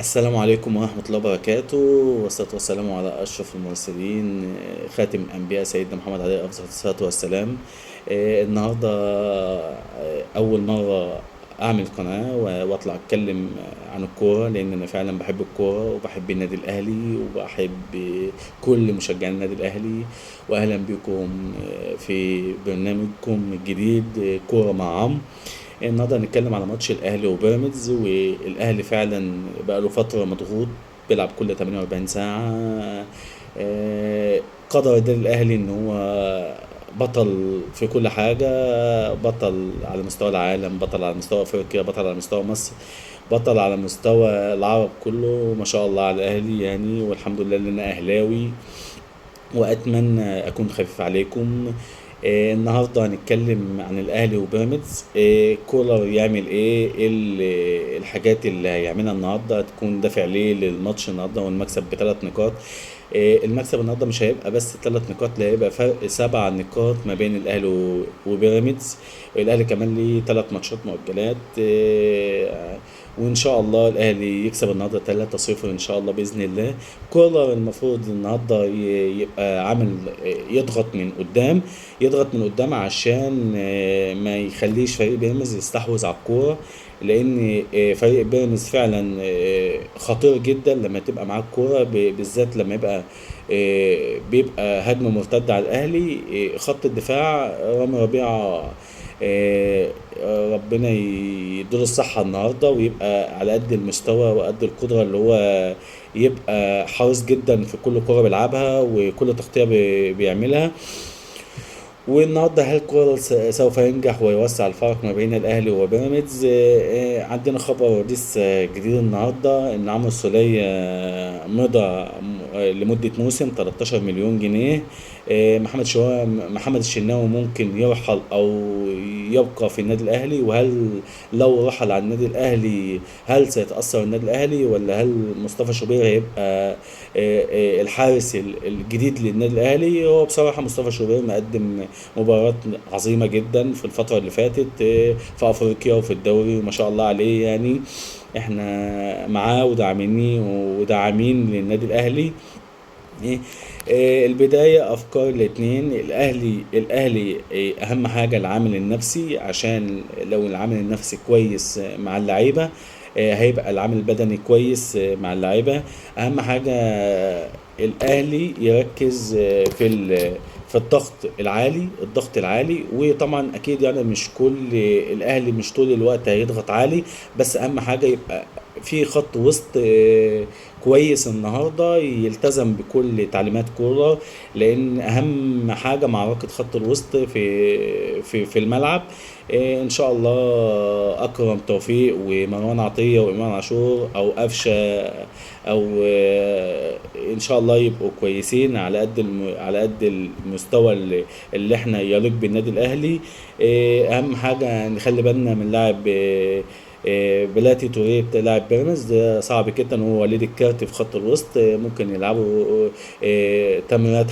السلام عليكم ورحمة الله وبركاته، والصلاة والسلام على أشرف المرسلين، خاتم الأنبياء سيدنا محمد عليه أفضل الصلاة والسلام. النهاردة أول مرة أعمل قناة وأطلع أتكلم عن الكورة، لأن أنا فعلا بحب الكورة وبحب النادي الأهلي وبحب كل مشجعين النادي الأهلي. وأهلا بكم في برنامجكم الجديد كورة مع عمرو. النهارده هنتكلم على ماتش الاهلي وبيراميدز، والاهلي فعلا بقى له فتره مضغوط، بيلعب كل 48 ساعه. قدر النادي الاهلي ان هو بطل في كل حاجه، بطل على مستوى العالم، بطل على مستوى افريقيا، بطل على مستوى مصر، بطل على مستوى العرب كله. ما شاء الله على الاهلي يعني، والحمد لله ان انا اهلاوي واتمنى اكون خفيف عليكم. النهارده هنتكلم عن الاهلي وبيراميدز. كولر يعمل إيه الحاجات اللي هيعملها النهارده تكون دافع ليه للماتش النهارده والمكسب بثلاث نقاط. المكسب النهارده مش هيبقى بس ثلاث نقاط، لا هيبقى فرق سبع نقاط ما بين الاهلي وبيراميدز. الاهلي كمان ليه ثلاث ماتشات مؤجلات. وان شاء الله الاهلي يكسب النهارده 3-0 ان شاء الله باذن الله. كولر المفروض النهارده يبقى عامل يضغط من قدام، يضغط من قدام عشان ما يخليش فريق بيراميدز يستحوذ على الكوره، لان فريق بيراميدز فعلا خطير جدا لما تبقى معاه الكوره، بالذات لما بيبقى هجمه مرتده على الاهلي. خط الدفاع رامي ربيعه، آه، ربنا يديله الصحة النهاردة ويبقى على قد المستوى وقد القدرة، اللي هو يبقى حريص جدا في كل كرة بيلعبها وكل تغطية بيعملها. والنهارده هل كولر سوف ينجح ويوسع الفرق ما بين الاهلي وبيراميدز؟ عندنا خبر لسه جديد النهارده ان عمرو السولية مضى لمده موسم 13 مليون جنيه. محمد الشناوي ممكن يرحل او يبقى في النادي الاهلي، وهل لو رحل عن النادي الاهلي هل سيتاثر النادي الاهلي، ولا هل مصطفى شوبير هيبقى الحارس الجديد للنادي الاهلي؟ هو بصراحه مصطفى شوبير مقدم مباراة عظيمة جدا في الفترة اللي فاتت، في أفريقيا وفي الدوري، وما شاء الله عليه يعني. احنا معاه وداعمين للنادي الأهلي. ايه البداية أفكار الاتنين. الأهلي أهم حاجة العامل النفسي، عشان لو العامل النفسي كويس مع اللعيبة هيبقى العامل البدني كويس مع اللعيبة. أهم حاجة الأهلي يركز في الضغط العالي. وطبعا أكيد يعني مش كل الأهلي مش طول الوقت هيضغط عالي، بس أهم حاجة يبقى في خط وسط كويس النهارده يلتزم بكل تعليمات كولر، لان اهم حاجه معركه خط الوسط في الملعب. ان شاء الله اكرم توفيق ومروان عطيه وامام عاشور او قفشه، او ان شاء الله يبقوا كويسين على قد المستوى اللي احنا يليق بالنادي الاهلي. اهم حاجه نخلي بالنا من لاعب بلاتي توريه لاعب بيراميدز، ده صعب جدا وهو وليد الكارت في خط الوسط. ممكن يلعبوا تمريرات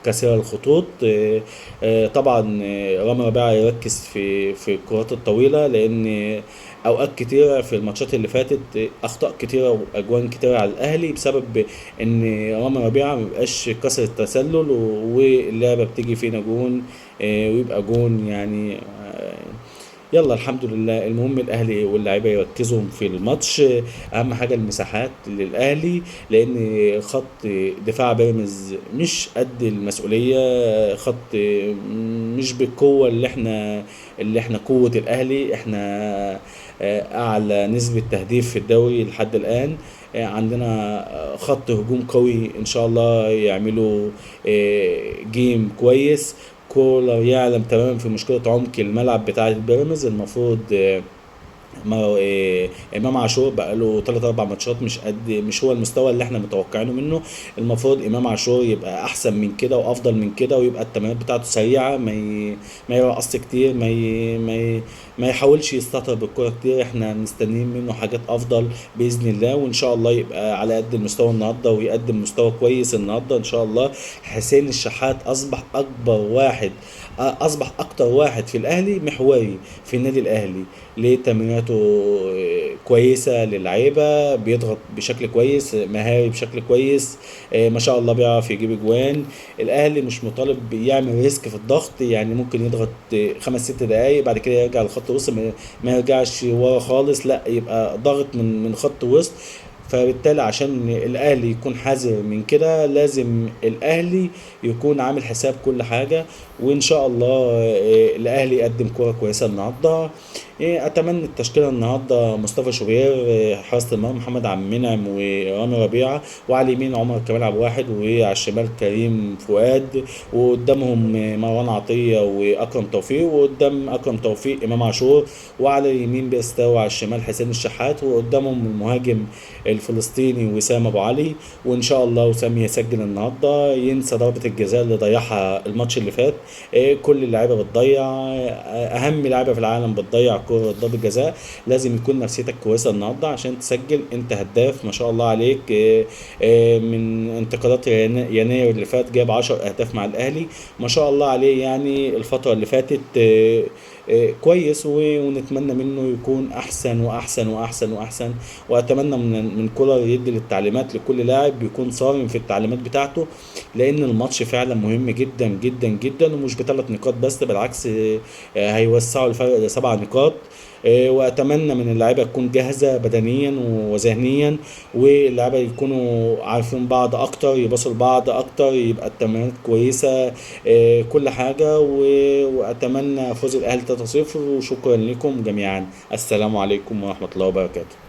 كثيرة الخطوط. طبعا رامي ربيعة يركز في الكرات الطويلة، لأن أوقات كتيرة في الماتشات اللي فاتت أخطاء كتيرة وأجوان كتيرة على الأهلي بسبب إن رامي ربيعة مبيبقاش كسر التسلل، واللعبة بتيجي فينا جون ويبقى جون يعني. يلا الحمد لله، المهم الاهلي واللاعيبه يركزوا في الماتش. اهم حاجه المساحات للاهلي، لان خط دفاع بيراميدز مش قد المسؤوليه، خط مش بالقوه اللي احنا قوه الاهلي. احنا اعلى نسبه تهديف في الدوري لحد الان. عندنا خط هجوم قوي، ان شاء الله يعملوا جيم كويس. كولر يعلم تماما في مشكلة عمق الملعب بتاع البيراميدز. المفروض امام عاشور بقى له 3 4 ماتشات مش هو المستوى اللي احنا متوقعينه منه. المفروض امام عاشور يبقى احسن من كده وافضل من كده، ويبقى التمريرات بتاعته سريعه، ما يرقصش كتير، ما يحاولش يستهتر بالكرة كتير، احنا مستنيين منه حاجات افضل باذن الله، وان شاء الله يبقى على قد المستوى النهارده ويقدم مستوى كويس النهارده ان شاء الله. حسين الشحات اصبح اكبر واحد، اصبح اكتر واحد في الاهلي محوري في النادي الاهلي. ليه؟ تمريراته كويسه للعيبه، بيضغط بشكل كويس، مهاري بشكل كويس، ما شاء الله بيعرف يجيب اجوان. الاهلي مش مطالب يعمل ريسك في الضغط، يعني ممكن يضغط 5 6 دقايق بعد كده يرجع لخط وسط، ما يرجعش ورا خالص، لا يبقى ضغط من خط وسط. فبالتالي عشان الاهلي يكون حذر من كده لازم الاهلي يكون عامل حساب كل حاجه. وان شاء الله الاهلي يقدم كوره كويسه النهارده. اتمنى التشكيله النهارده: مصطفى شوبير حراسه المرمى، محمد عبد المنعم ورامي ربيعه، وعلى اليمين عمر كمال عبد الواحد، وعلى الشمال كريم فؤاد، وقدامهم مروان عطيه واكرم توفيق، وقدام اكرم توفيق امام عاشور، وعلى اليمين بيستوى على الشمال حسين الشحات، وقدامهم المهاجم الفلسطيني وسام ابو علي. وان شاء الله وسام يسجل النهارده، ينسى ضربه الجزاء اللي ضيعها الماتش اللي فات. كل اللعيبه بتضيع، اهم لعيبه في العالم بتضيع كره ضربه جزاء. لازم يكون نفسيتك كويسه النهارده عشان تسجل، انت هداف ما شاء الله عليك. من انتقالات يناير اللي فات جاب 10 اهداف مع الاهلي، ما شاء الله عليه. يعني الفتره اللي فاتت كويس، ونتمنى منه يكون احسن واحسن واحسن واحسن. واتمنى من كولر يدي للتعليمات لكل لاعب يكون صارم في التعليمات بتاعته، لان الماتش فعلا مهم جدا جدا جدا، ومش ب3 نقاط بس، بالعكس هيوسعوا الفرق ل7 نقاط. واتمنى من اللعيبه تكون جاهزه بدنيا وذهنيا، واللعيبه يكونوا عارفين بعض اكتر، يبصوا لبعض اكتر، يبقى التمرينات كويسه، كل حاجه. واتمنى فوز الاهلي 3-0. وشكرا لكم جميعا، السلام عليكم ورحمه الله وبركاته.